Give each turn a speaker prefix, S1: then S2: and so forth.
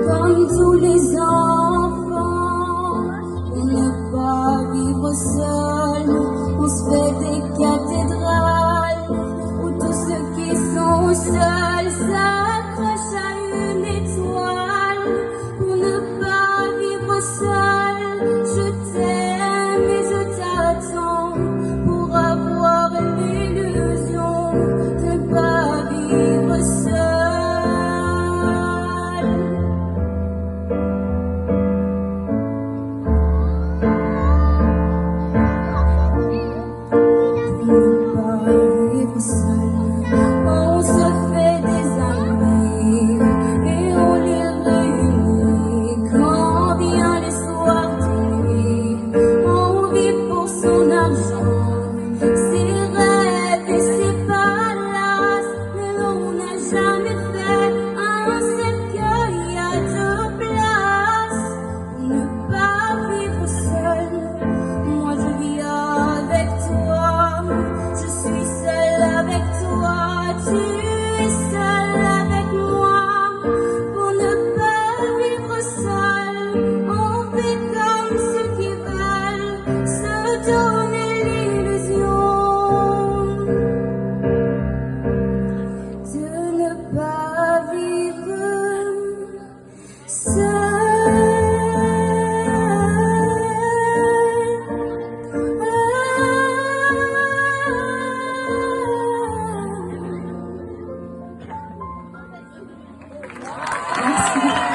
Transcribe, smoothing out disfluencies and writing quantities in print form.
S1: Comme tous les enfants, pour ne pas vivre seul, on se fait des cathédrales où tous ceux qui sont seuls s'accrochent à une étoile. Pour ne pas vivre seul, je t'aime et je t'attends pour avoir l'illusion de ne pas vivre seul. On se fait des amis et on les réunit quand vient les soirs de nuit. On vit pour son argent, ses rêves et ses palaces, mais on n'a jamais fait un cercueil à deux places. Pour ne pas vivre seul, moi je vis avec toi, je suis seule avec toi, tu es seul avec moi. Pour ne pas vivre seul, on fait comme ceux qui veulent se donner l'illusion de ne pas vivre seul. Merci.